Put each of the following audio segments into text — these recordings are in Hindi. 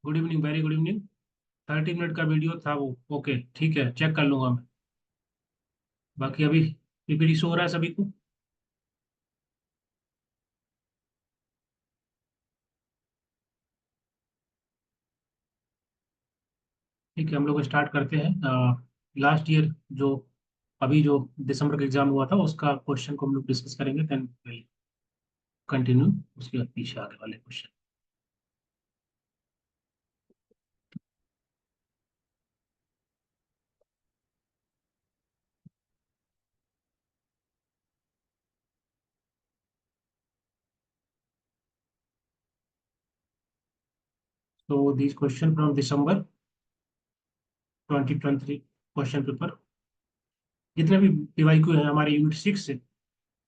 Good evening, very good evening. 30 minute का वीडियो था वो। ओके, ठीक है, चेक कर लूंगा मैं। बाकी अभी पीपीटी शो हो रहा है सभी को? ठीक है, हम लोग स्टार्ट करते हैं। लास्ट ईयर जो अभी जो दिसंबर का एग्जाम हुआ था उसका क्वेश्चन को हम लोग डिस्कस करेंगे, देन कंटिन्यू उसके बाद पीछे आगे वाले क्वेश्चन। तो this question from December 2023 question paper, जितने भी पीवाईक्यू है हमारे यूनिट 6 से,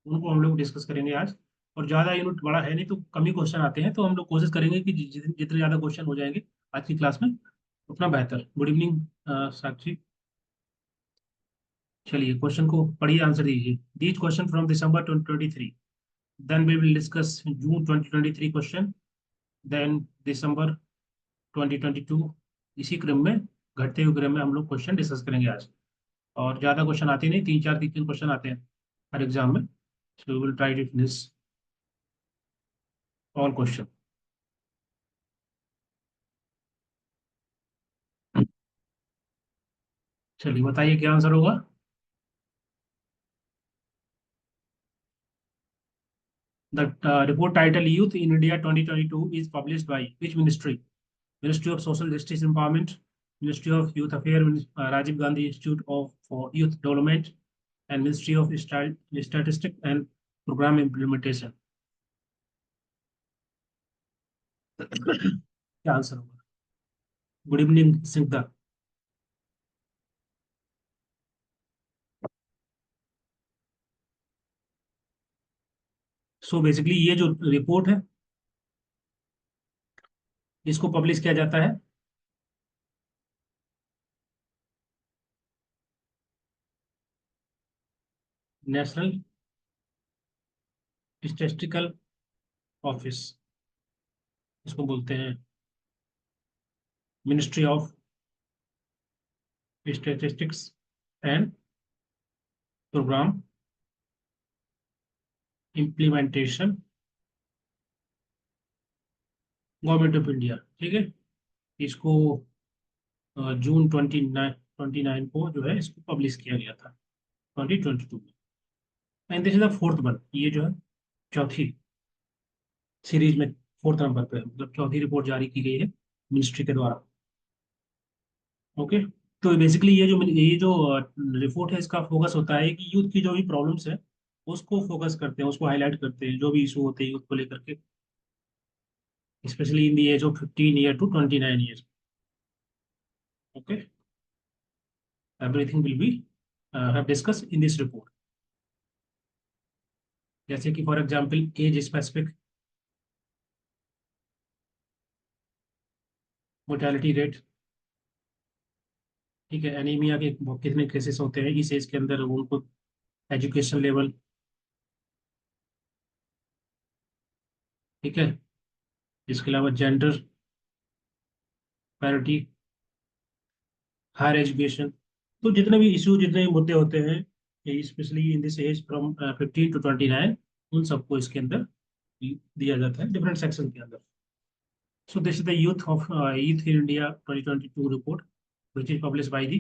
उनको हम लोग डिस्कस करेंगे आज। और ज़्यादा यूनिट बड़ा है नहीं तो कम ही क्वेश्चन आते हैं, तो हम लोग कोशिश करेंगे कि जितने ज़्यादा क्वेश्चन हो जाएंगे आज की क्लास में उतना बेहतर। Good evening Sakshi. चलिए क्वेश्चन को पढ़िए, आंसर दीजिए। These question from December 2023, then we will discuss June 2023 question, then December 2022। इसी क्रम में, घटते हुए क्रम में हम लोग क्वेश्चन डिस्कस करेंगे आज। और ज़्यादा क्वेश्चन आते नहीं, तीन चार तीन तीन क्वेश्चन आते हैं हर एग्जाम में। So will try to finish all question. चलिए बताइए क्या आंसर होगा। The report title Youth in India 2022 is published by which ministry? Ministry of Social Justice Empowerment, Ministry of Youth Affairs, Rajiv Gandhi Institute for Youth Development, and Ministry of Statistics and Program Implementation. क्या आंसर होगा? गुड इवनिंग सिंगदा। सो बेसिकली ये जो रिपोर्ट है इसको पब्लिश किया जाता है नेशनल स्टैटिस्टिकल ऑफिस, इसको बोलते हैं ministry of statistics and program implementation, government of India. ठीक है, इसको जून 29 को जो है इसको पब्लिश किया गया था 2022 में। And this is the fourth one, ये जो है चौथी सीरीज में, फोर्थ नंबर पे, मतलब चौथी रिपोर्ट जारी की गई है मिनिस्ट्री के द्वारा। ओके। तो बेसिकली ये जो रिपोर्ट है इसका फोकस होता है कि यूथ की जो भी प्रॉब्लम्स है उसको फोकस करते हैं, उसको हाईलाइट करते हैं, जो भी इशू होते हैं यूथ को लेकर के, specially in the age of 15 year to 29 year. Okay, everything will be have discuss in this report. जैसे कि for example age specific mortality rate, ठीक है, एनीमिया के कितने केसेस होते हैं इस एज के अंदर, उनको एजुकेशन लेवल, ठीक है, इसके अलावा जेंडर पैरिटी, हायर एजुकेशन। तो जितने भी इशू, जितने भी मुद्दे होते हैं specially in this age from 15 to 29, उन सबको इसके अंदर दिया जाता है डिफरेंट सेक्शन के अंदर। So this is the youth in India 2022 report which is published by the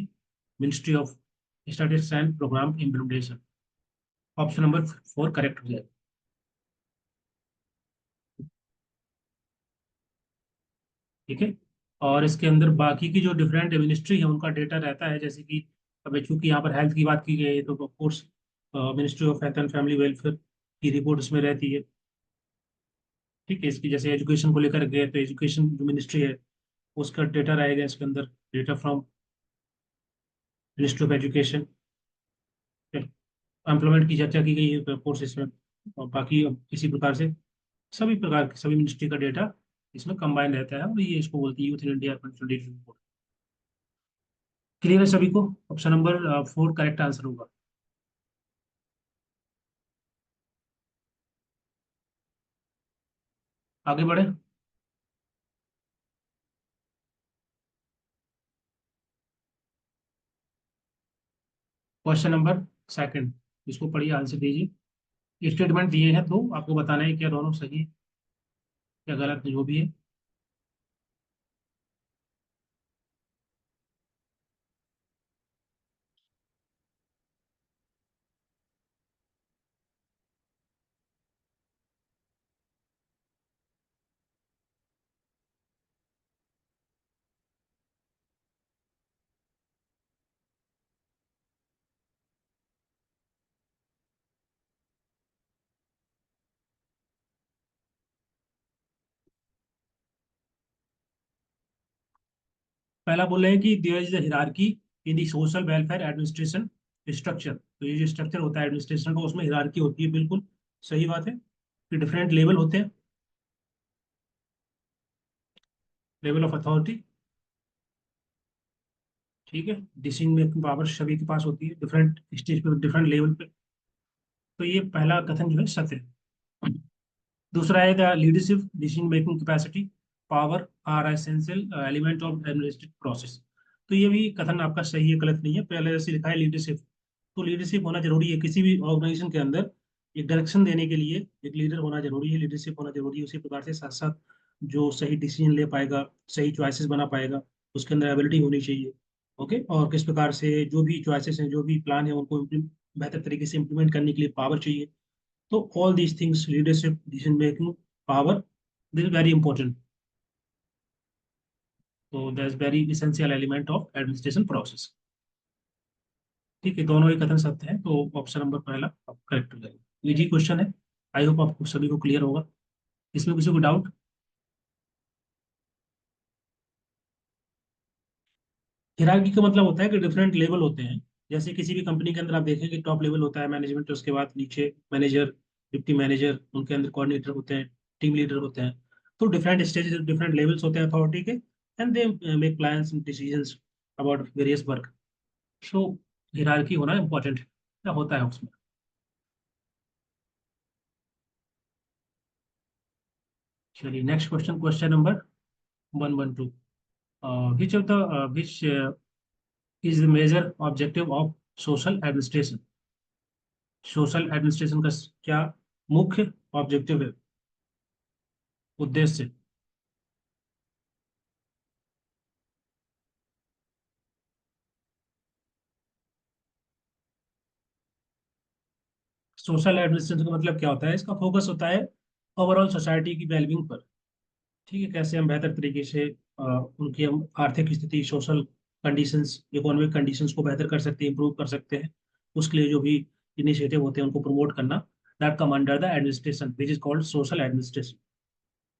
Ministry of Statistics and Program Implementation. Option number 4 correct हो जाएगा। ठीक है, और इसके अंदर बाकी की जो डिफरेंट मिनिस्ट्री है उनका डेटा रहता है, जैसे कि अब चूंकि यहाँ पर हेल्थ की बात की गई है तो of course ministry of health and family welfare की रिपोर्ट इसमें रहती है। ठीक है, इसकी जैसे एजुकेशन को लेकर गए तो एजुकेशन जो मिनिस्ट्री है उसका डेटा रहेगा इसके अंदर, data from ministry of education. Employment की चर्चा की गई है तो कोर्स इसमें, और बाकी अब इसी प्रकार के सभी मिनिस्ट्री का डेटा इसमें कंबाइन रहता है, और ये इसको बोलती है youth in India 2022 report. Clear है सभी को? ऑप्शन नंबर 4 करेक्ट आंसर होगा। आगे बढ़े। क्वेश्चन नंबर सेकंड, इसको पढ़िए, आंसर दीजिए। स्टेटमेंट दिए हैं तो आपको बताना है क्या दोनों सही है या गलत, जो भी है। पहला बोल रहे हैं कि there is a hierarchy in the social welfare administration structure. तो ये जो स्ट्रक्चर होता है एडमिनिस्ट्रेशन का, उसमें हिरार्की होती है, बिल्कुल सही बात है। कि डिफरेंट लेवल होते हैं, लेवल ऑफ अथॉरिटी, ठीक है। डिसीजन मेकिंग पावर सभी के पास होती है, डिफरेंट स्टेज पे, डिफरेंट लेवल पे। तो ये पहला कथन जो है सत्य है। दूसरा है the leadership decision making capacity power are essential element of administrative process. तो ये भी कथन आपका सही है, गलत नहीं है। पहले जैसे लिखा है लीडरशिप, तो लीडरशिप होना जरूरी है किसी भी ऑर्गेनाइजेशन के अंदर। एक डायरेक्शन देने के लिए एक लीडर होना जरूरी है, लीडरशिप होना जरूरी है। उसी प्रकार से साथ साथ जो सही डिसीजन ले पाएगा, सही चॉइसेस बना पाएगा, उसके अंदर एबिलिटी होनी चाहिए। ओके, और किस प्रकार से जो भी चॉइसेस हैं, जो भी प्लान है, उनको बेहतर तरीके से इम्प्लीमेंट करने के लिए पावर चाहिए। तो all these things, leadership, decision making power, this is very important. So that's very essential element of administration process. ठीक है, दोनों ही कथन सत्य है, तो ऑप्शन नंबर पहला आप करेक्ट हो जाएगा। इजी क्वेश्चन है, आई होप आपको सभी को क्लियर होगा। इसमें किसी को डाउट? हिरार्की का मतलब होता है कि डिफरेंट लेवल होते हैं। जैसे किसी भी कंपनी के अंदर आप देखें कि टॉप लेवल होता है मैनेजमेंट, उसके बाद नीचे मैनेजर, डिप्टी मैनेजर, उनके अंदर कोऑर्डिनेटर होते हैं, टीम लीडर होते हैं। तो डिफरेंट स्टेजेस, डिफरेंट लेवल्स होते हैं अथॉरिटी के, and they make plans and decisions about various work. So hierarchy होना इम्पोर्टेंट क्या होता है उसमें। चलिए next question, question number 112। Which of the which is the major objective of social administration. Social administration का क्या मुख्य ऑब्जेक्टिव है, उद्देश्य? सोशल एडमिनिस्ट्रेशन का मतलब क्या होता है, इसका फोकस होता है ओवरऑल सोसाइटी की वेलबिंग पर। ठीक है, कैसे हम बेहतर तरीके से उनकी हम आर्थिक स्थिति, सोशल कंडीशंस, इकोनॉमिक कंडीशंस को बेहतर कर सकते हैं, इंप्रूव कर सकते हैं। उसके लिए जो भी इनिशिएटिव होते हैं उनको प्रमोट करना, that come under the administration which is called social administration.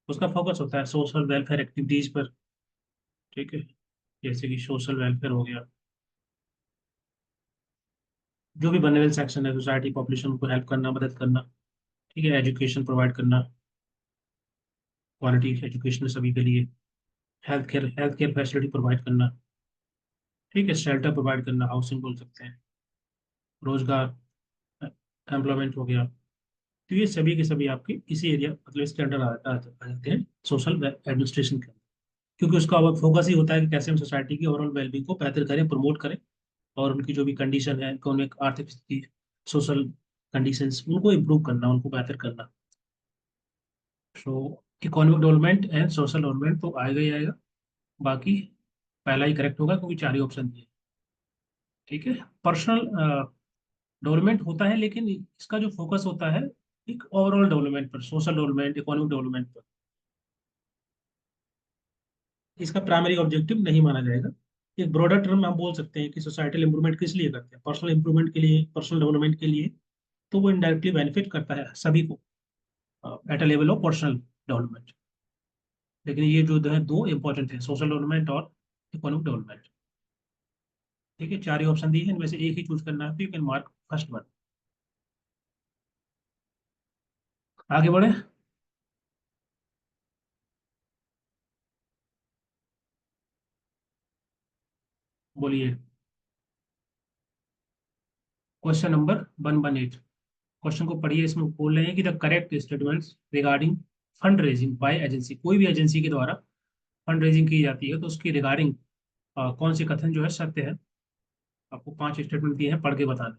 उसका फोकस होता है सोशल वेलफेयर एक्टिविटीज पर। ठीक है, जैसे कि सोशल वेलफेयर हो गया, जो भी वल्नरेबल सेक्शन है सोसाइटी, पॉपुलेशन को हेल्प करना, मदद करना। ठीक है, एजुकेशन प्रोवाइड करना, क्वालिटी एजुकेशन सभी के लिए, हेल्थ केयर फैसिलिटी प्रोवाइड करना। ठीक है, शेल्टर प्रोवाइड करना, हाउसिंग बोल सकते हैं, रोजगार, एम्प्लॉयमेंट हो गया। तो ये सभी के सभी आपके इसी एरिया, मतलब इसके अंडर आ जाते हैं सोशल एडमिनिस्ट्रेशन के अंदर। क्योंकि उसका फोकस ही होता है कि कैसे हम सोसाइटी की ओवरऑल वेलबींग को बेहतर करें, प्रमोट करें, और उनकी जो भी कंडीशन है, इकोनॉमिक आर्थिक स्थिति, सोशल कंडीशंस, उनको इम्प्रूव करना, उनको बेहतर करना। सो economic development and social development तो आएगा ही आएगा। बाकी पहला ही करेक्ट होगा क्योंकि चार ही ऑप्शन दिए। ठीक है, पर्सनल डेवलपमेंट होता है, लेकिन इसका जो फोकस होता है एक ओवरऑल डेवलपमेंट पर, सोशल डेवलपमेंट, इकोनॉमिक डेवलपमेंट पर। इसका प्राइमरी ऑब्जेक्टिव नहीं माना जाएगा। एक ब्रॉडर टर्म में हम बोल सकते हैं कि सोसाइटल इंप्रूवमेंट किस लिए करते हैं, पर्सनल इंप्रूवमेंट के लिए, पर्सनल डेवलपमेंट के लिए। तो वो इनडायरेक्टली बेनिफिट करता है सभी को at a level of personal development. लेकिन ये जो है दो इंपॉर्टेंट है, सोशल डेवलपमेंट और इकोनॉमिक डेवलपमेंट। ठीक है, चार ही ऑप्शन दिए हैं, इनमें से एक ही चूज करना है, तो you can mark first one. आगे बढ़े, बोलिए। क्वेश्चन नंबर 118, क्वेश्चन को पढ़िए। इसमें बोल रहे हैं कि the correct statements regarding fund raising by agency, कोई भी एजेंसी के द्वारा फंड रेजिंग की जाती है तो उसकी रिगार्डिंग कौन से कथन जो है सत्य है। आपको 5 स्टेटमेंट दिए हैं, पढ़ के बताना।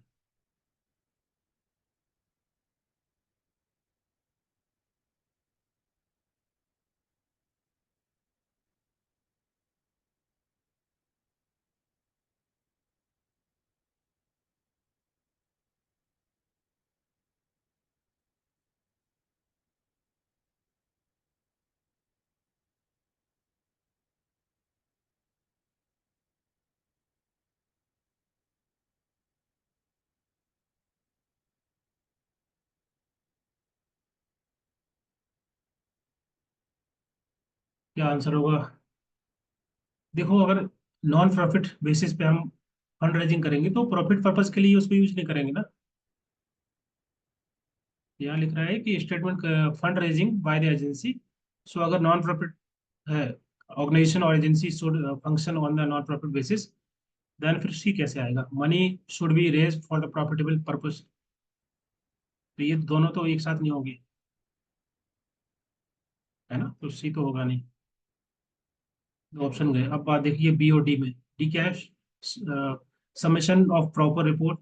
क्या आंसर होगा? देखो, अगर नॉन प्रॉफिट बेसिस पे हम फंड रेजिंग करेंगे तो प्रॉफिट पर्पज के लिए उसको यूज नहीं करेंगे ना। यहाँ लिख रहा है कि statement fund raising by the agency. So अगर नॉन प्रॉफिट है, ऑर्गेनाइजेशन और agency should function on the non profit basis, then फिर सी कैसे आएगा? Money should be raise for the profitable purpose. तो ये दोनों तो एक साथ नहीं होंगे, है ना, तो सी तो होगा नहीं। दो ऑप्शन गए। अब बात देखिए बी और डी में। डी क्या है? Submission of proper report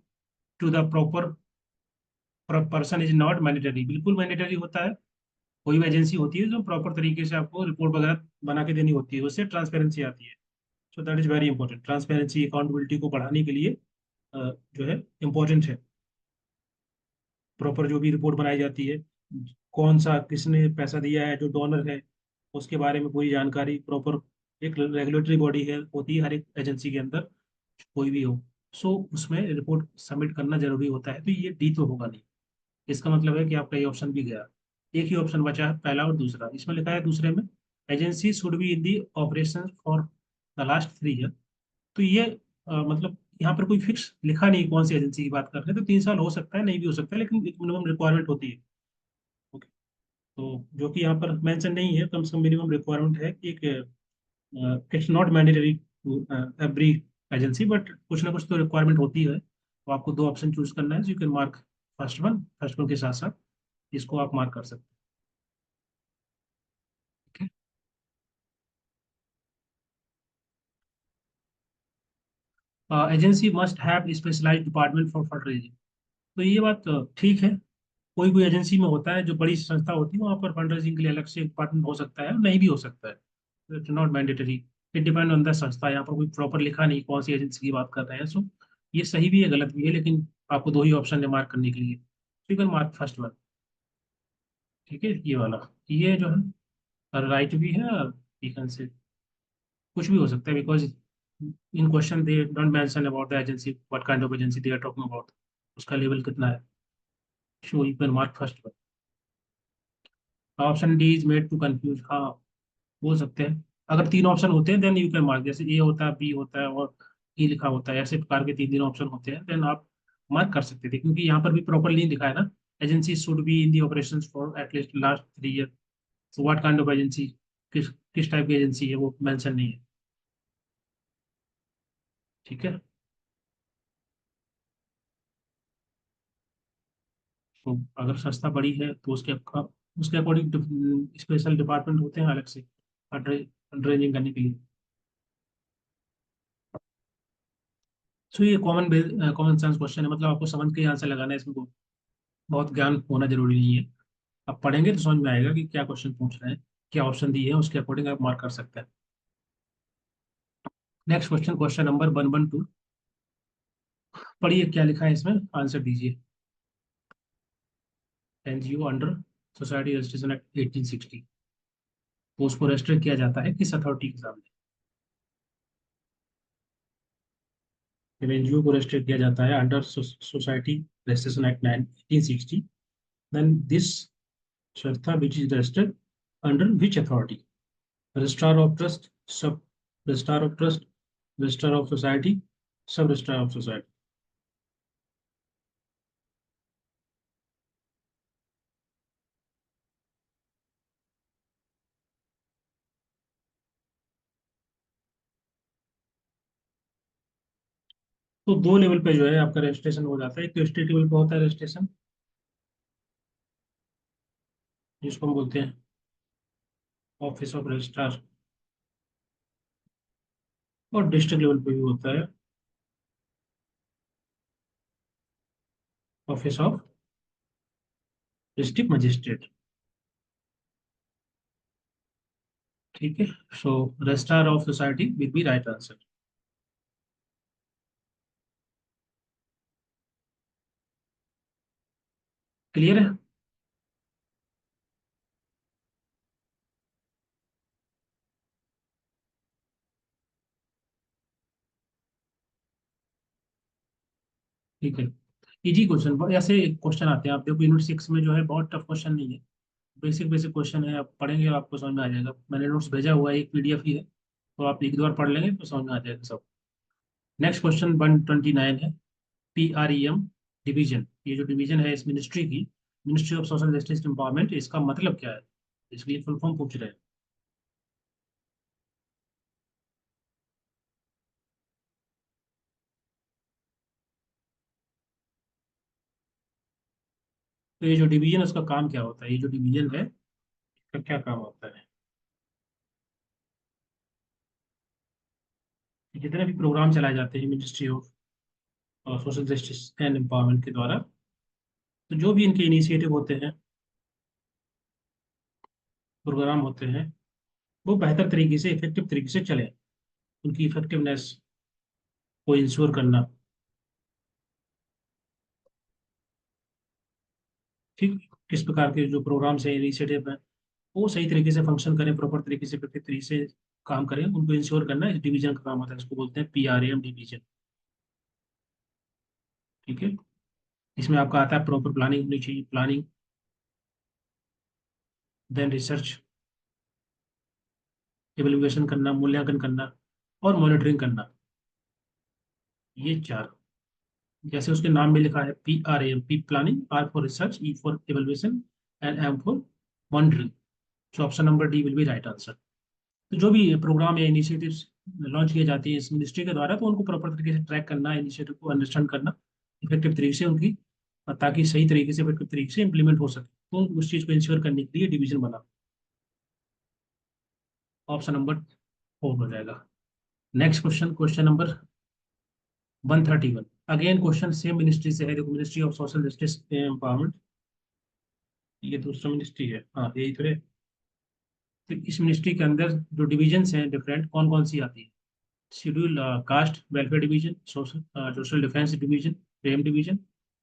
to the proper person is not mandatory. बिल्कुल मैंडेटरी होता है। कोई भी एजेंसी होती है जो प्रॉपर तरीके से आपको रिपोर्ट वगैरह बना के देनी होती है, उससे ट्रांसपेरेंसी आती है। So that is very important. Transparency accountability को बढ़ाने के लिए जो है इम्पोर्टेंट है। प्रॉपर जो भी रिपोर्ट बनाई जाती है, कौन सा किसने पैसा दिया है, जो डोनर है, उसके बारे में पूरी जानकारी प्रॉपर। एक रेगुलेटरी बॉडी है, होती है हर एक एजेंसी के अंदर, कोई भी हो। सो उसमें रिपोर्ट सबमिट करना जरूरी होता है। तो ये डी तो होगा नहीं। इसका मतलब है कि आपका ये ऑप्शन भी गया। एक ही ऑप्शन बचा है, पहला और दूसरा। इसमें लिखा है दूसरे में, agency should be in the operation for the last 3 year. तो ये मतलब यहाँ पर कोई फिक्स लिखा नहीं कौन सी एजेंसी की बात कर रहे हैं। तो 3 साल हो सकता है, नहीं भी हो सकता है, लेकिन एक मिनिमम रिक्वायरमेंट होती है। ओके। तो जो कि यहाँ पर मेंशन नहीं है, कम से कम मिनिमम रिक्वायरमेंट है कि एक, it's not mandatory to every agency, but कुछ ना कुछ तो रिक्वायरमेंट होती है। तो आपको दो ऑप्शन चूज करना है। You can mark first one के साथ साथ इसको आप मार्क कर सकते हैं। Agency must have specialised department for fund raising. तो ये बात ठीक है। कोई कोई एजेंसी में होता है, जो बड़ी संस्था होती है वहाँ पर फंड रेजिंग के लिए अलग से डिपार्टमेंट हो सकता है, नहीं भी हो सकता है। It's not mandatory. It depend on the संस्था। यहाँ पर कोई प्रॉपर लिखा नहीं कौन सी एजेंसी की बात कर रहे हैं। सो ये सही भी है, गलत भी है, लेकिन आपको दो ही ऑप्शन है मार्क करने के लिए। You can mark first one. ठीक है, ये वाला। ये जो है राइट भी है, यू कैन से कुछ भी हो सकता है, because in question they don't mention about the agency, what kind of agency they are talking about, उसका लेवल कितना है। So you can mark first one. Option D is made to confuse. हाँ, बोल सकते हैं। अगर तीन ऑप्शन होते हैं देन यू कैन मार्क, जैसे ए होता है, बी होता है और ई लिखा होता है, ऐसे प्रकार के तीन तीन ऑप्शन होते हैं, देन आप मार्क कर सकते थे। क्योंकि यहाँ पर भी प्रॉपरली नहीं लिखा है ना, agency should be in the operation for at least last 3 year. So what kind of agency, किस किस टाइप की एजेंसी है, वो मेंशन नहीं है। ठीक है। तो अगर संस्था बड़ी है तो उसके अकॉर्डिंग स्पेशल डिपार्टमेंट होते हैं अलग से फंड रेजिंग करने के लिए। सो ये कॉमन सेंस क्वेश्चन है, मतलब आपको समझ के ही आंसर लगाना है। इसमें बहुत ज्ञान होना जरूरी नहीं है। आप पढ़ेंगे तो समझ में आएगा कि क्या क्वेश्चन पूछ रहे हैं, क्या ऑप्शन दिए हैं, उसके अकॉर्डिंग आप मार्क कर सकते हैं। Next question, question number 112। पढ़िए क्या लिखा है इसमें, आंसर दीजिए। NGO under society registration act 1860, तो उसको रजिस्टर किया जाता है किस अथॉरिटी के सामने? जब एनजीओ को रजिस्टर किया जाता है under society registration act 1960, then this संस्था which is registered under which authority? Registrar of trust, sub registrar of trust, registrar of society, sub registrar of society. तो दो लेवल पे जो है आपका रजिस्ट्रेशन हो जाता है। एक तो स्टेट लेवल पे होता है रजिस्ट्रेशन, जिसको हम बोलते हैं ऑफिस ऑफ रजिस्ट्रार, और डिस्ट्रिक्ट लेवल पे भी होता है ऑफिस ऑफ डिस्ट्रिक्ट मजिस्ट्रेट। ठीक है, so registrar of society will be right answer. Clear है? ठीक है, इजी क्वेश्चन। ऐसे क्वेश्चन आते हैं, आप देखो यूनिट 6 में जो है बहुत टफ क्वेश्चन नहीं है, बेसिक बेसिक क्वेश्चन है, आप पढ़ेंगे आपको समझ में आ जाएगा। मैंने नोट्स भेजा हुआ है, एक पीडीएफ ही है, तो आप एक दो बार पढ़ लेंगे तो समझ में आ जाएगा सब। नेक्स्ट क्वेश्चन 129 है, PREM डिवीजन। ये जो डिवीजन है इस मिनिस्ट्री की, ministry of social justice empowerment, इसका मतलब क्या है? इसके लिए फुल फॉर्म पूछ रहे हैं। तो ये जो डिवीजन है उसका काम क्या होता है? ये जो डिवीजन है इसका क्या काम होता है? जितने भी प्रोग्राम चलाए जाते हैं ministry of social justice and empowerment के द्वारा, तो जो भी इनके इनिशिएटिव होते हैं, प्रोग्राम होते हैं, वो बेहतर तरीके से, इफेक्टिव तरीके से चले, उनकी इफेक्टिवनेस को इंश्योर करना। ठीक, किस प्रकार के जो प्रोग्राम्स है, इनिशिएटिव है, वो सही तरीके से फंक्शन करें, प्रॉपर तरीके से, इफेक्टिव तरीके से काम करें, उनको इंश्योर करना इस डिवीजन का काम होता है। इसको बोलते हैं PRAM डिवीजन। ठीक है, इसमें आपका आता है प्रॉपर प्लानिंग होनी चाहिए, प्लानिंग, देन रिसर्च, एवेल्युएशन करना, मूल्यांकन करना, और मॉनिटरिंग करना। ये चार, जैसे उसके नाम में लिखा है PRAM, P planning, R for research, E for evaluation, and M for monitoring. So option number D will be right answer. तो जो भी प्रोग्राम या इनिशिएटिव्स लॉन्च किए जाते हैं इस मिनिस्ट्री के द्वारा, तो उनको प्रॉपर तरीके से ट्रैक करना, इनिशिएटिव को अंडरस्टैंड करना, इफेक्टिव तरीके से उनकी, ताकि सही तरीके से, इफेक्टिव तरीके से इम्प्लीमेंट हो सके, तो उस चीज़ को इंश्योर करने के लिए डिवीजन बना। ऑप्शन नंबर 4 हो जाएगा। Next question, question number 131। Again question same ministry से है, देखो ministry of social justice empowerment, ये दूसरा मिनिस्ट्री है, हाँ यही तो है। तो इस मिनिस्ट्री के अंदर जो डिविजन्स हैं डिफरेंट, कौन कौन सी आती है? Schedule caste welfare division, social defence division, frame division,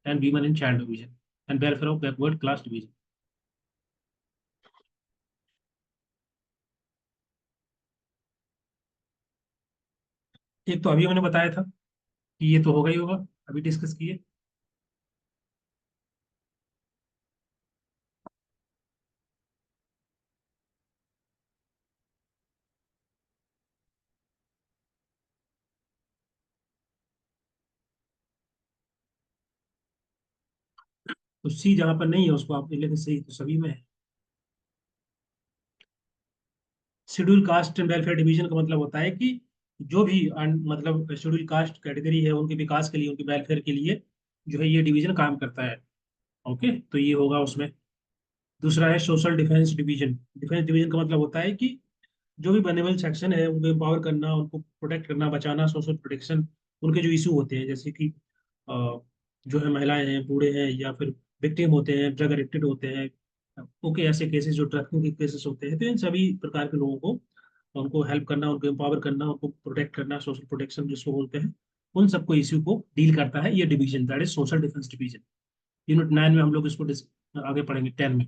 and women and child division, and welfare of backward class division. एक तो अभी मैंने बताया था कि ये तो होगा ही होगा, अभी डिस्कस किए। तो सी जहाँ पर नहीं है उसको आप लेकिन सही तो सभी में है। Schedule caste and welfare division का मतलब होता है कि जो भी मतलब शेड्यूल कास्ट कैटेगरी है, उनके विकास के लिए, उनके वेलफेयर के लिए जो है ये डिवीजन काम करता है। ओके, तो ये होगा उसमें। दूसरा है social defence division. Defence division का मतलब होता है कि जो भी वल्नरेबल सेक्शन है उनको एम्पावर करना, उनको प्रोटेक्ट करना, बचाना, सोशल प्रोटेक्शन, उनके जो इशू होते हैं, जैसे कि जो है महिलाएं हैं, बूढ़े हैं, या फिर विक्टिम होते हैं, ड्रग एडिक्टेड होते हैं, ओके, ऐसे केसेस जो ट्रैफिकिंग के केसेस होते हैं, तो इन सभी प्रकार के लोगों को उनको हेल्प करना, उनको एम्पावर करना, उनको प्रोटेक्ट करना, सोशल प्रोटेक्शन जिसको बोलते हैं, उन सबको इश्यू को डील करता है ये division, that is social defence division. Unit 9 में हम लोग इसको आगे पढ़ेंगे, 10 में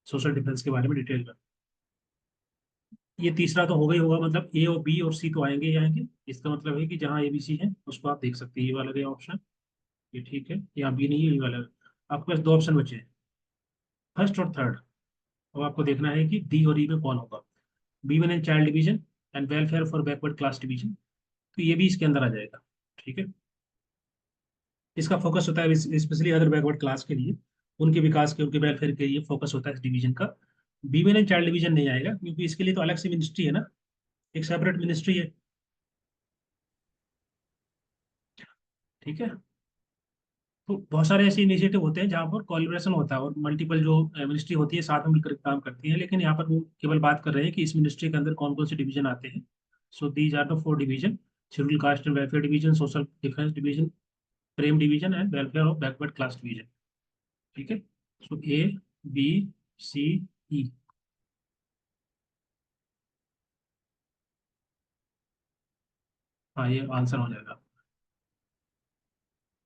सोशल डिफेंस के बारे में डिटेल में। ये तीसरा तो होगा ही होगा, मतलब ए और बी और सी तो आएंगे ही आएंगे। इसका मतलब है कि जहाँ ABC है उसको आप देख सकते हैं, ये वाला गया ऑप्शन, ये ठीक है, यहाँ बी नहीं है, ये वाला है। आपके पास दो ऑप्शन बचे हैं, फर्स्ट और थर्ड। अब आपको देखना है कि डी और ई में कौन होगा। Women and child division and welfare for backward class division, तो ये भी इसके अंदर आ जाएगा। ठीक है, इसका फोकस होता है स्पेशली अदर बैकवर्ड क्लास के लिए, उनके विकास के, उनके वेलफेयर के लिए फोकस होता है इस डिवीजन का। वीमेन एंड चाइल्ड डिवीजन नहीं आएगा, क्योंकि इसके लिए तो अलग से मिनिस्ट्री है ना, एक सेपरेट मिनिस्ट्री है। ठीक है, तो बहुत सारे ऐसे इनिशिएटिव होते हैं जहाँ पर कोलिब्रेशन होता है, और मल्टीपल जो मिनिस्ट्री होती है साथ में मिलकर काम करती है, लेकिन यहाँ पर वो केवल बात कर रहे हैं कि इस मिनिस्ट्री के अंदर कौन कौन से डिवीजन आते हैं। So these are the 4 division: schedule caste and welfare division, social defence division, frame division, and welfare of backward class division. ठीक है, सो ए बी सी ई। हाँ, ये आंसर हो जाएगा।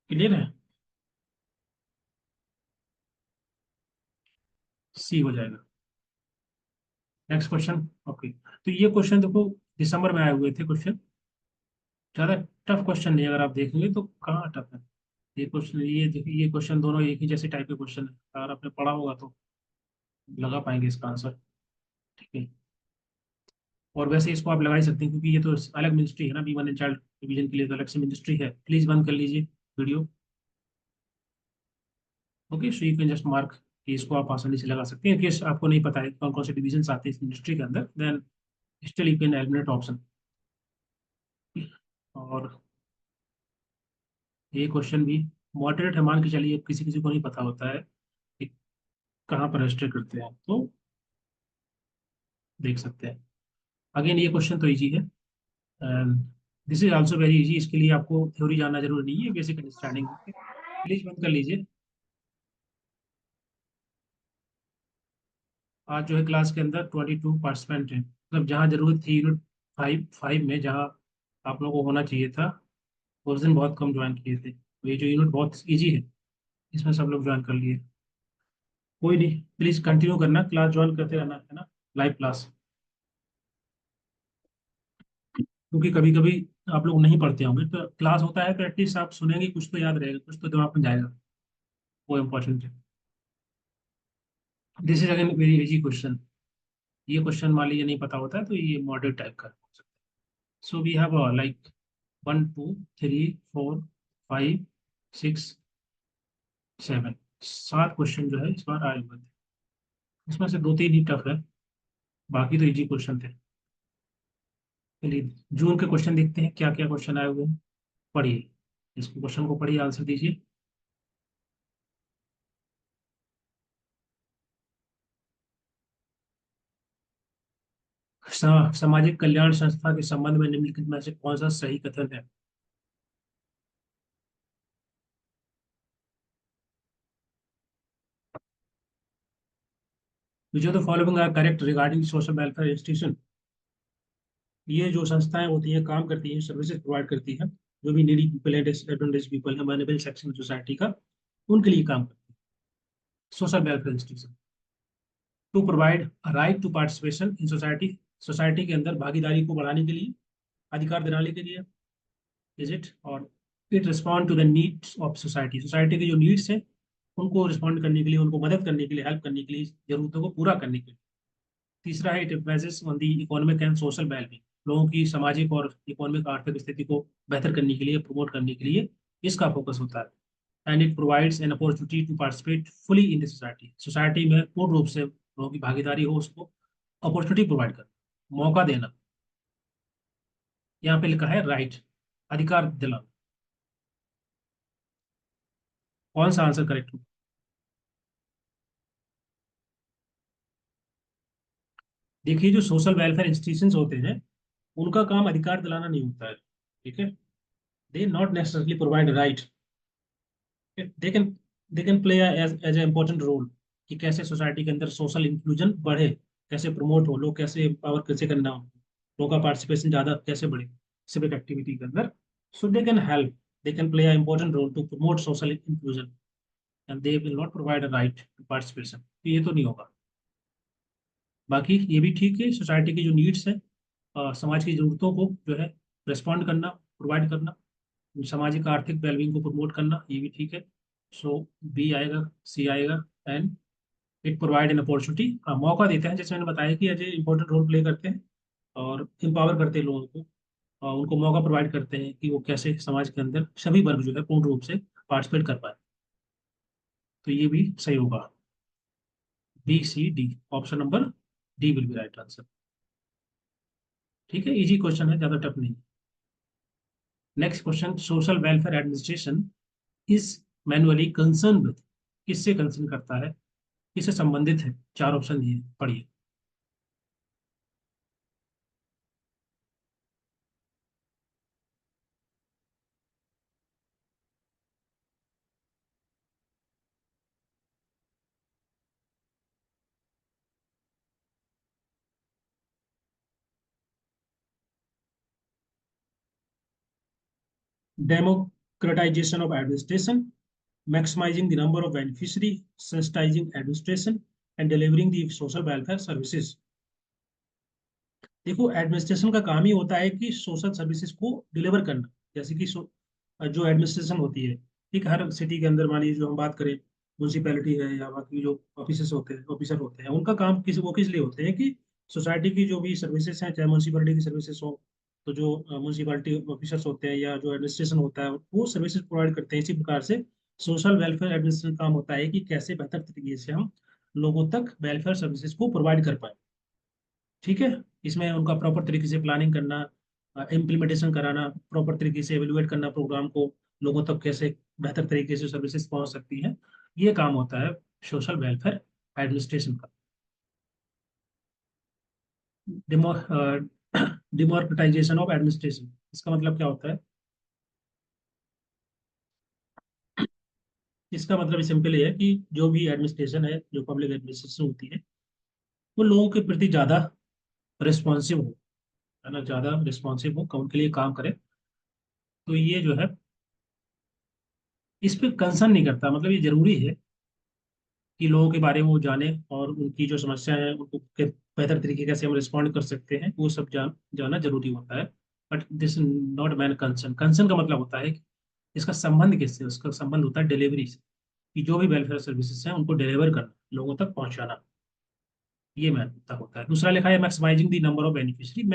क्लियर है, सी हो जाएगा। Next question. ओके, तो ये क्वेश्चन देखो दिसंबर में आए हुए थे क्वेश्चन, ज़्यादा टफ क्वेश्चन नहीं, अगर आप देखेंगे तो कहाँ टफ है। ये क्वेश्चन, ये देखिए, ये क्वेश्चन दोनों एक ही जैसे टाइप के क्वेश्चन है, अगर आपने पढ़ा होगा तो लगा पाएंगे इसका आंसर। ठीक है, और वैसे इसको आप लगा ही सकते हैं क्योंकि ये तो अलग मिनिस्ट्री है ना, women and child division के लिए तो अलग से मिनिस्ट्री है। प्लीज बंद कर लीजिए video. Okay, so you can just mark कि इसको आप आसानी से लगा सकते हैं। केस आपको नहीं पता है कौन कौन से डिवीजन आते हैं इस मिनिस्ट्री के अंदर, then still you can eliminate option. और ये क्वेश्चन भी मॉडरेट है, मान के चलिए, किसी किसी को नहीं पता होता है कि कहाँ पर रजिस्टर करते हैं, तो देख सकते हैं। अगेन ये क्वेश्चन तो इजी है, and this is also very easy. इसके लिए आपको थ्योरी जानना जरूरी नहीं है, बेसिक अंडरस्टैंडिंग। प्लीज बंद कर लीजिए। आज जो है क्लास के अंदर 22 पार्टिसिपेंट हैं, मतलब जहाँ जरूरत थी यूनिट फाइव फाइव में, जहाँ आप लोगों को होना चाहिए था, उस दिन बहुत कम ज्वाइन किए थे। तो ये जो यूनिट बहुत इजी है, इसमें सब लोग ज्वाइन कर लिए। कोई नहीं, प्लीज कंटिन्यू करना, क्लास ज्वाइन करते रहना है ना, लाइव क्लास। क्योंकि कभी कभी आप लोग नहीं पढ़ते होंगे, तो क्लास होता है तो एटलीस्ट आप सुनेंगे, कुछ तो याद रहेगा, कुछ तो दिमाग में जाएगा, वो इम्पोर्टेंट है। This is again very easy question. ये क्वेश्चन मान लीजिए नहीं पता होता है तो ये मॉडल टाइप का हो सकता है। So we have like 1 2 3 4 5 6 7, 7 question जो है इस बार आए हुए थे। इसमें से दो तीन ही टफ है, बाकी तो इजी क्वेश्चन थे। चलिए जून के क्वेश्चन देखते हैं, क्या क्या क्वेश्चन आए हुए हैं। पढ़िए, इस क्वेश्चन को पढ़िए, आंसर दीजिए। सामाजिक कल्याण संस्था के संबंध में निम्नलिखित में से कौन सा सही कथन है। Which of the following are correct regarding social welfare institution. ये जो संस्थाएं होती हैं, काम करती हैं, सर्विसेज प्रोवाइड करती हैं, जो भी नीडी पीपल है, डिसएडवांटेज पीपल है, माइनरेबल सेक्शन सोसाइटी का, उनके लिए काम करती है social welfare institution. To provide right to participation in society, society के अंदर भागीदारी को बढ़ाने के लिए, अधिकार दिलाने के लिए। इज इट, और it respond to the needs of society, society के जो नीड्स हैं उनको रिस्पॉन्ड करने के लिए, उनको मदद करने के लिए, हेल्प करने के लिए, जरूरतों को पूरा करने के लिए। तीसरा है, it emphasis on the economic and social wellbeing, लोगों की सामाजिक और इकोनॉमिक आर्थिक स्थिति को बेहतर करने के लिए, प्रमोट करने के लिए इसका फोकस होता है। And it provides an opportunity to participate fully in the society, society में पूर्ण रूप से लोगों की भागीदारी हो, उसको अपॉर्चुनिटी प्रोवाइड करना, मौका देना। यहाँ पे लिखा है राइट, अधिकार दिलाना। कौन सा आंसर करेक्ट हो। देखिए, जो सोशल वेलफेयर इंस्टीट्यूशंस होते हैं, उनका काम अधिकार दिलाना नहीं होता है। ठीक है, they not necessarily provide right, they can they can play as as a important role कि कैसे सोसाइटी के अंदर सोशल इंक्लूजन बढ़े, कैसे प्रमोट हो, लोग कैसे एम्पावर कैसे करना हो, लोगों का पार्टिसिपेशन ज़्यादा कैसे बढ़े सिविक एक्टिविटी के अंदर। So they can help, they can play a important role to promote social inclusion, and they will not provide a right to participation, तो ये तो नहीं होगा। बाकी ये भी ठीक है, सोसाइटी की जो नीड्स है, समाज की जरूरतों को जो है रिस्पॉन्ड करना, प्रोवाइड करना, सामाजिक आर्थिक वेलबींग को प्रमोट करना, ये भी ठीक है। सो बी आएगा, सी आएगा। And it provide an opportunity, हाँ मौका देते हैं, जैसे मैंने बताया कि as a important role play करते हैं और एम्पावर करते हैं लोगों को, और उनको मौका प्रोवाइड करते हैं कि वो कैसे समाज के अंदर सभी वर्ग जो है पूर्ण रूप से पार्टिसिपेट कर पाए। तो ये भी सही होगा, B C D, option number D will be right answer. ठीक है, इजी क्वेश्चन है, ज्यादा टफ नहीं। Next question, social welfare administration is manually concern with, किससे कंसर्न करता है, किससे संबंधित है। चार ऑप्शन दिए, पढ़िए। Democratisation of administration, maximizing the number of beneficiary, sensitizing administration, and delivering the social welfare services. देखो, एडमिनिस्ट्रेशन का काम ही होता है कि सोशल सर्विसेज को डिलीवर करना। जैसे कि जो एडमिनिस्ट्रेशन होती है, ठीक, हर सिटी के अंदर मान लीजिए जो हम बात करें, म्यूनसिपैलिटी है या बाकी जो ऑफिसर होते हैं उनका काम किस लिए होते हैं कि सोसाइटी की जो भी सर्विसेज हैं, चाहे म्यूनसिपैलिटी की सर्विसेज हो, तो जो म्यूनसिपैलिटी ऑफिसर्स होते हैं या जो एडमिनिस्ट्रेशन होता है वो सर्विसेज प्रोवाइड करते हैं। इसी प्रकार से सोशल वेलफेयर एडमिनिस्ट्रेशन काम होता है कि कैसे बेहतर तरीके से हम लोगों तक वेलफेयर सर्विसेज को प्रोवाइड कर पाए। ठीक है, इसमें उनका प्रॉपर तरीके से प्लानिंग करना, इम्प्लीमेंटेशन कराना, प्रॉपर तरीके से एवेल्युएट करना प्रोग्राम को, लोगों तक कैसे बेहतर तरीके से सर्विसेज पहुंच सकती हैं, ये काम होता है सोशल वेलफेयर एडमिनिस्ट्रेशन का। डिमो डिमोक्रेटाइजेशन ऑफ एडमिनिस्ट्रेशन, इसका मतलब क्या होता है? इसका मतलब सिंपल ये है कि जो भी एडमिनिस्ट्रेशन है, जो पब्लिक एडमिनिस्ट्रेशन होती है, वो लोगों के प्रति ज़्यादा रिस्पॉन्सिव हो, है ना, ज़्यादा रिस्पॉन्सिव हो, उनके लिए काम करे। तो ये जो है इस पे कंसर्न नहीं करता। मतलब ये जरूरी है कि लोगों के बारे में वो जाने और उनकी जो समस्या है उनको बेहतर तरीके कैसे हम रिस्पॉन्ड कर सकते हैं, वो सब जानना जरूरी होता है। But this not man concern. Concern का मतलब होता है कि इसका संबंध किससे? उसका संबंध होता है डिलीवरी से, कि जो भी वेलफेयर सर्विसेज हैं उनको डिलीवर करना, लोगों तक पहुंचाना, ये महत्वता होता है। दूसरा लिखा है maximising the number of beneficiary.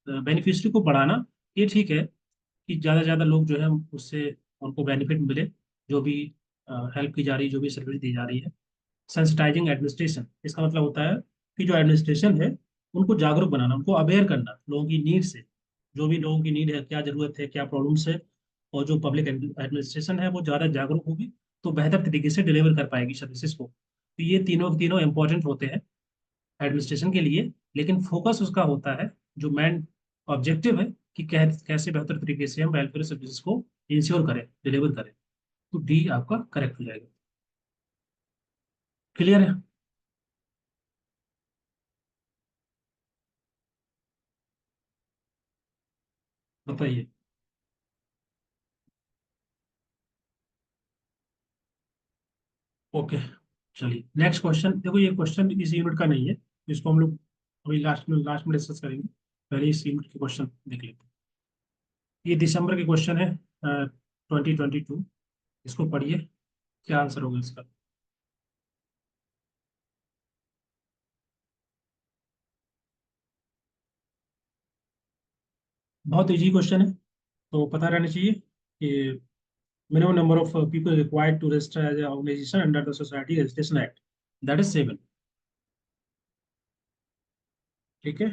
Beneficiary को बढ़ाना, ये ठीक है कि ज़्यादा से ज़्यादा लोग जो है उससे उनको बेनिफिट मिले, जो भी हेल्प की जा रही है, जो भी सर्विस दी जा रही है। सेंसिटाइजिंग एडमिनिस्ट्रेशन, इसका मतलब होता है कि जो एडमिनिस्ट्रेशन है उनको जागरूक बनाना, उनको अवेयर करना लोगों की नीड से। जो भी लोगों की नीड है, क्या जरूरत है, क्या प्रॉब्लम्स है, और जो पब्लिक एडमिनिस्ट्रेशन है वो ज़्यादा जागरूक होगी तो बेहतर तरीके से डिलीवर कर पाएगी सर्विसेज को। तो ये तीनों तीनों इंपॉर्टेंट होते हैं एडमिनिस्ट्रेशन के लिए, लेकिन फोकस उसका होता है, जो मेन ऑब्जेक्टिव है कि कैसे बेहतर तरीके से हम वेलफेयर सर्विसेज को इंश्योर करें, डिलीवर करें। तो डी आपका करेक्ट हो जाएगा। क्लियर है? बताइए। ओके, चलिए नेक्स्ट क्वेश्चन। देखो, ये क्वेश्चन इस यूनिट का नहीं है, इसको हम लोग अभी लास्ट में डिस्कस करेंगे। पहले इस यूनिट के क्वेश्चन देख लेते हैं। ये दिसंबर के क्वेश्चन है, 2022। इसको पढ़िए, क्या आंसर होगा इसका? बहुत इजी क्वेश्चन है, तो पता रहना चाहिए कि minimum number of people required to register as organisation under the society registration act, that is 7। ठीक है,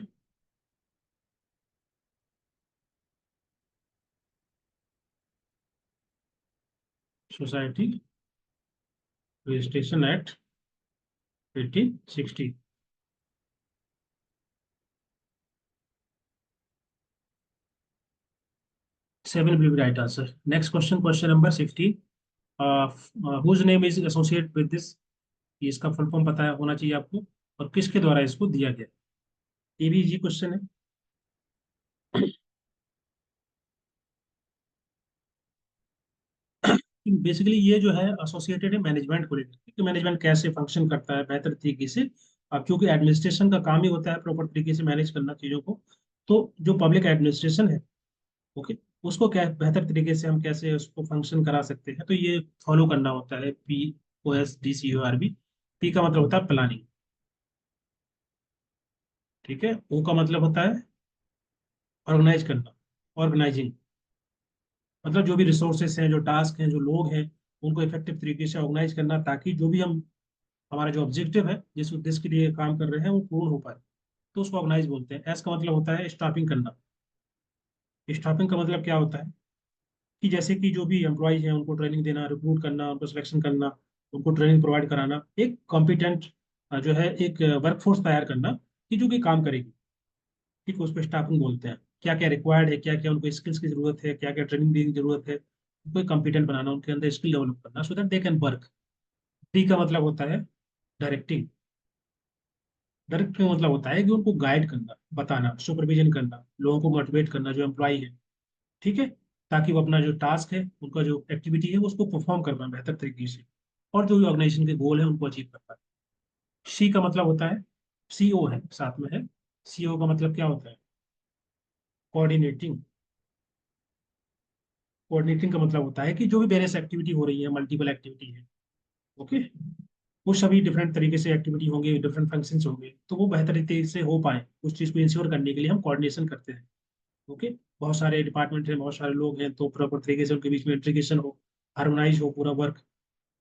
society registration act 1860। 7 will be right answer. Next question, question number 16. Whose name is associated with this? ये इसका फुल फॉर्म पता है होना चाहिए आपको, और किसके द्वारा इसको दिया गया। ये भी इजी क्वेश्चन है। बेसिकली ये जो है एसोसिएटेड है मैनेजमेंट को लेकर कि मैनेजमेंट कैसे फंक्शन करता है बेहतर तरीके से। अब क्योंकि एडमिनिस्ट्रेशन का काम ही होता है प्रॉपर तरीके से मैनेज करना चीज़ों को, तो जो पब्लिक एडमिनिस्ट्रेशन है, ओके, उसको क्या बेहतर तरीके से हम कैसे उसको फंक्शन करा सकते हैं, तो ये फॉलो करना होता है POSDCORB। पी का मतलब होता है प्लानिंग, ठीक है। ओ का मतलब होता है ऑर्गेनाइज करना, ऑर्गेनाइजिंग, मतलब जो भी रिसोर्सेस हैं, जो टास्क हैं, जो लोग हैं, उनको इफेक्टिव तरीके से ऑर्गेनाइज करना, ताकि जो भी हम हमारा जो ऑब्जेक्टिव है, जिस उद्देश्य के लिए काम कर रहे हैं, वो पूर्ण हो पाए, तो उसको ऑर्गेनाइज बोलते हैं। एस का मतलब होता है स्टाफिंग करना। स्टाफिंग का मतलब क्या होता है कि जैसे कि जो भी एम्प्लॉयज हैं उनको ट्रेनिंग देना, रिक्रूट करना, उनको सिलेक्शन करना, उनको ट्रेनिंग प्रोवाइड कराना, एक कॉम्पिटेंट जो है एक वर्कफोर्स तैयार करना कि जो कि काम करेगी, ठीक है, उसको स्टाफिंग बोलते हैं। क्या क्या रिक्वायर्ड है, क्या क्या उनको स्किल्स की जरूरत है, क्या क्या ट्रेनिंग देने की जरूरत है, उनको कॉम्पिटेंट बनाना, उनके अंदर स्किल डेवलप करना, so that they can work. D का मतलब होता है डायरेक्टिंग। डायरेक्ट का मतलब होता है कि उनको गाइड करना, बताना, सुपरविजन करना, लोगों को मोटिवेट करना, जो एम्प्लॉय है, ठीक है, ताकि वो अपना जो टास्क है, उनका जो एक्टिविटी है, उसको परफॉर्म कर पाए बेहतर तरीके से, और जो भी ऑर्गेनाइजेशन के गोल है उनको अचीव कर पाए। सी का मतलब होता है, सीओ है साथ में है। सीओ का मतलब क्या होता है? कोऑर्डिनेटिंग। कोऑर्डिनेटिंग का मतलब होता है कि जो भी वेरियस एक्टिविटी हो रही है, मल्टीपल एक्टिविटी है, ओके, वो सभी डिफरेंट तरीके से एक्टिविटी होंगे, डिफरेंट फंक्शंस होंगे, तो वो बेहतर तरीके से हो पाए, उस चीज़ को इंश्योर करने के लिए हम कोऑर्डिनेशन करते हैं। ओके। बहुत सारे डिपार्टमेंट हैं, बहुत सारे लोग हैं, तो प्रॉपर तरीके से उनके बीच में इंटीग्रेशन हो, हार्मोनाइज हो पूरा वर्क।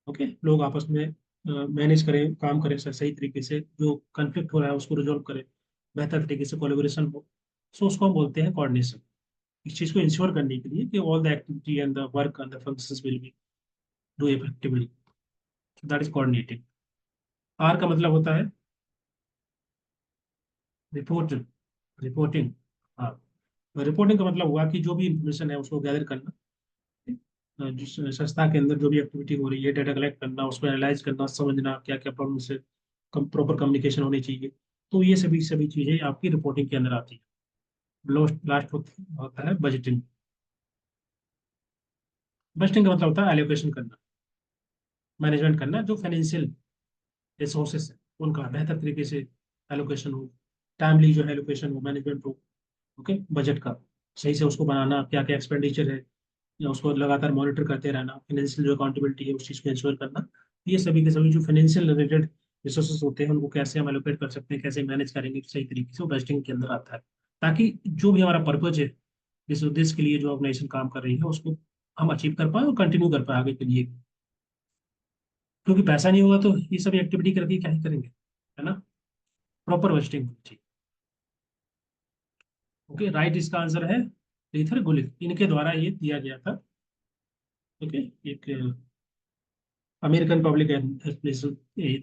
ओके, लोग आपस में मैनेज करें, काम करें सही तरीके से, जो कन्फ्लिक्ट हो रहा है उसको रिजोल्व करें, बेहतर तरीके से कोलेबोरेशन हो। सो उसको हम बोलते हैं कोऑर्डिनेशन। इस चीज़ को इंश्योर करने के लिए कि all the activity and the work and the functions will be do effectively, that is coordinating. R का मतलब होता है रिपोर्ट, रिपोर्टिंग। हाँ, रिपोर्टिंग का मतलब हुआ कि जो भी इंफॉर्मेशन है उसको गैदर करना, जिस संस्था के अंदर जो भी एक्टिविटी हो रही है, डाटा कलेक्ट करना, उसको एनालाइज करना, समझना क्या क्या प्रॉब्लम से प्रॉपर कम्युनिकेशन होनी चाहिए। तो ये सभी सभी चीजें आपकी रिपोर्टिंग के अंदर आती है। लास्ट लास्ट होता है बजटिंग। बजटिंग का मतलब होता है एलोकेशन करना, मैनेजमेंट करना, जो फाइनेंशियल रिसोर्सेस है उनका बेहतर तरीके से एलोकेशन हो, टाइमली जो है एलोकेशन हो, मैनेजमेंट हो। ओके, बजट का सही से उसको बनाना, क्या क्या एक्सपेंडिचर है, या उसको लगातार मॉनिटर करते रहना, फाइनेंशियल जो अकाउंटेबिलिटी है उस चीज़ को इंश्योर करना। ये सभी के सभी जो फाइनेंशियल रिलेटेड रिसोर्सेज होते हैं उनको कैसे हम एलोकेट कर सकते हैं, कैसे मैनेज करेंगे सही तरीके से, वो बजटिंग के अंदर आता है। ताकि जो भी हमारा पर्पज है, जिस उद्देश्य के लिए जो ऑर्गेनाइजेशन काम कर रही है, उसको हम अचीव कर पाए और कंटिन्यू कर पाए आगे के लिए। क्योंकि पैसा नहीं होगा तो ये सभी एक्टिविटी करके क्या ही करेंगे, है ना। प्रॉपर बजटिंग होनी चाहिए। ओके, राइट इसका आंसर है लीथर गुलिक, इनके द्वारा ये दिया गया था। ओके, एक अमेरिकन पब्लिक एडमिनिस्ट्रेशन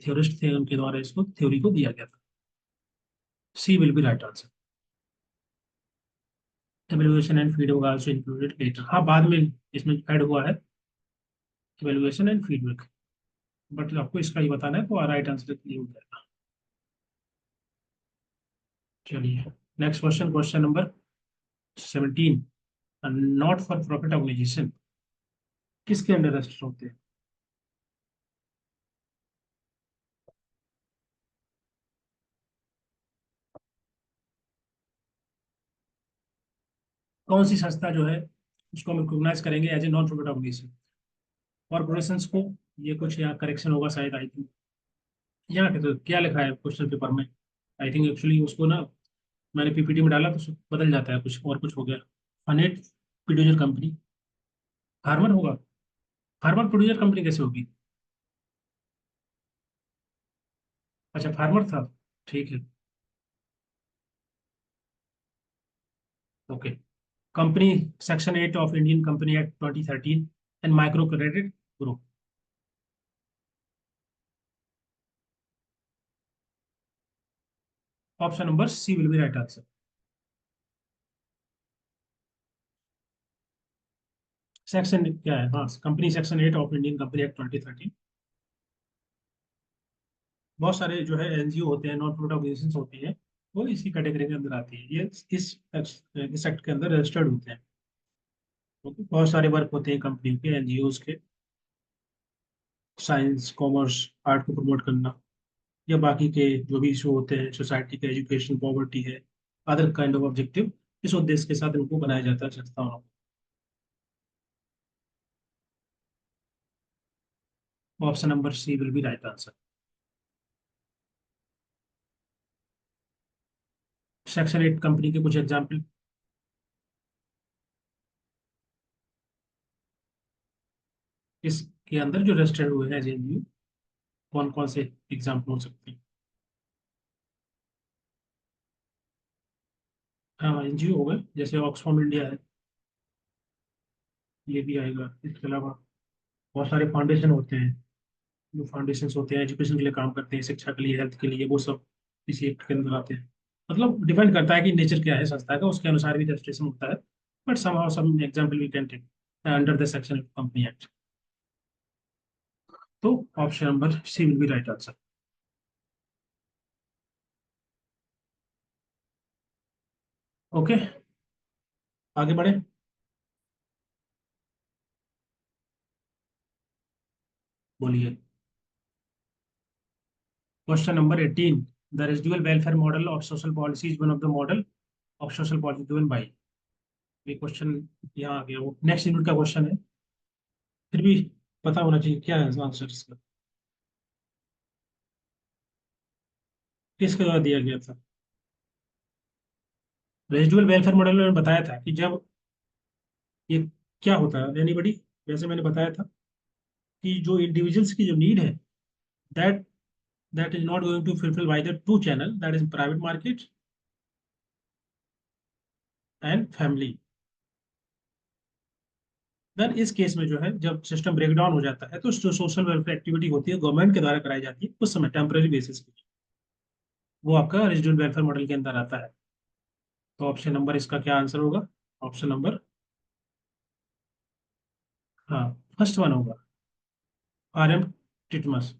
थ्योरिस्ट थे, उनके द्वारा इसको थ्योरी को दिया गया था। C will be right answer. Evaluation and feedback also included later, हाँ बाद में इसमें ऐड हुआ है एवेल्युएशन एंड फीडबैक, बट आपको इसका ही बताना है तो राइट आंसर ये हो जाएगा। चलिए, next question, question number 17। Not for profit organisation किसके अंडर रजिस्टर होते हैं? कौन सी संस्था जो है उसको हम रिकॉग्नाइज करेंगे as a non profit organisation? Corporation को, ये कुछ यहाँ करेक्शन होगा शायद, आई थिंक। यहाँ पे तो क्या लिखा है क्वेश्चन पेपर में, आई थिंक एक्चुअली उसको ना मैंने पीपीटी में डाला तो बदल जाता है, कुछ और कुछ हो गया। फनेट प्रोड्यूसर कंपनी, फार्मर होगा। फार्मर प्रोड्यूसर कंपनी कैसे होगी? अच्छा, फार्मर था, ठीक है। Okay. Company section 8 of Indian company act 2013 and micro credit group. Option number C will be right answer. Section क्या है? हाँ, company section 8 of Indian company act 2013। बहुत सारे जो है एनजीओ होते हैं, नॉन प्रॉफिट ऑर्गेनाइजेशंस होती हैं, वो इसी कैटेगरी के अंदर आती है। ये इस एक्ट के अंदर रजिस्टर्ड होते हैं। ओके, बहुत सारे वर्क होते हैं कंपनी के, एनजीओ के, साइंस, कॉमर्स, आर्ट को प्रमोट करना, या बाकी के जो भी इशू होते हैं सोसाइटी के, एजुकेशन, पॉवर्टी है, अदर काइंड ऑफ ऑब्जेक्टिव, इस उद्देश्य के साथ इनको बनाया जाता है संस्थाओं को। Option number C will be right answer. Section 8 company के कुछ एग्जाम्पल इसके अंदर जो रजिस्टर्ड हुए हैं एज एनजीओ, कौन कौन से एग्जाम्पल हो सकते हैं? हाँ, एनजीओ हो गए, जैसे ऑक्सफार्म इंडिया है, ये भी आएगा। इसके अलावा बहुत सारे फाउंडेशन होते हैं, जो फाउंडेशन होते हैं एजुकेशन के लिए काम करते हैं, शिक्षा के लिए, हेल्थ के लिए, वो सब इसी एक्ट के अंदर आते हैं। मतलब डिपेंड करता है कि नेचर क्या है संस्था का, उसके अनुसार भी रजिस्ट्रेशन होता है। But some example we can take under the section company act. तो option number C will be right answer. Okay, आगे बढ़े। बोलिए। Question number 18, the residual welfare model of social policy is one of the model of social policy given by. ये क्वेश्चन यहाँ आ गया, वो नेक्स्ट यूनिट का क्वेश्चन है, फिर भी पता होना चाहिए क्या है आंसर इसका, किसके द्वारा दिया गया था। रेजिडुअल वेलफेयर मॉडल में बताया था कि जब ये क्या होता है एनीबडी, जैसे मैंने बताया था कि जो इंडिविजुअल्स की जो नीड है, that that is not going to fulfil by the two channel, that is private market and family. Then इस केस में जो है जब सिस्टम ब्रेक डाउन हो जाता है तो जो सोशल वेलफेयर एक्टिविटी होती है गवर्नमेंट के द्वारा कराई जाती है उस समय टेम्पररी बेसिस पे, वो आपका रेजिडुअल वेलफेयर मॉडल के अंदर आता है। तो ऑप्शन नंबर इसका क्या आंसर होगा? ऑप्शन नंबर, हाँ, फर्स्ट वन होगा, आर एम टिटमस।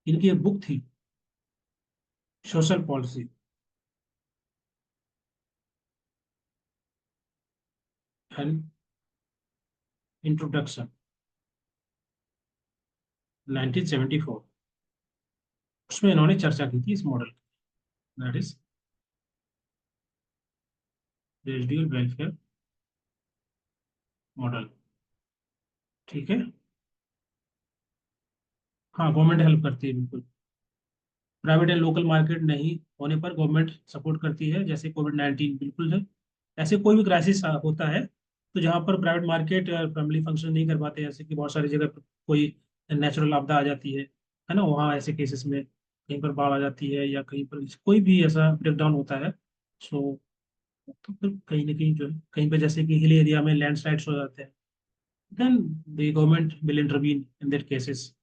इनकी एक बुक थी, सोशल पॉलिसी एंड इंट्रोडक्शन, 1974। उसमें इन्होंने चर्चा की थी इस मॉडल की, that is residual welfare model. ठीक है, हाँ गवर्नमेंट हेल्प करती है बिल्कुल। प्राइवेट एंड लोकल मार्केट नहीं होने पर गवर्नमेंट सपोर्ट करती है, जैसे कोविड 19 बिल्कुल है। ऐसे कोई भी क्राइसिस होता है तो जहाँ पर प्राइवेट मार्केट और फैमिली फंक्शन नहीं कर पाते, जैसे कि बहुत सारी जगह पर कोई नेचुरल आपदा आ जाती है ना, वहाँ ऐसे केसेस में कहीं पर बाढ़ आ जाती है या कहीं पर कोई भी ऐसा ब्रेकडाउन होता है, सो तो फिर कहीं ना कहीं जो है कहीं पर जैसे कि हिल एरिया में लैंडस्लाइड्स हो जाते हैं, then the government will intervene in that cases.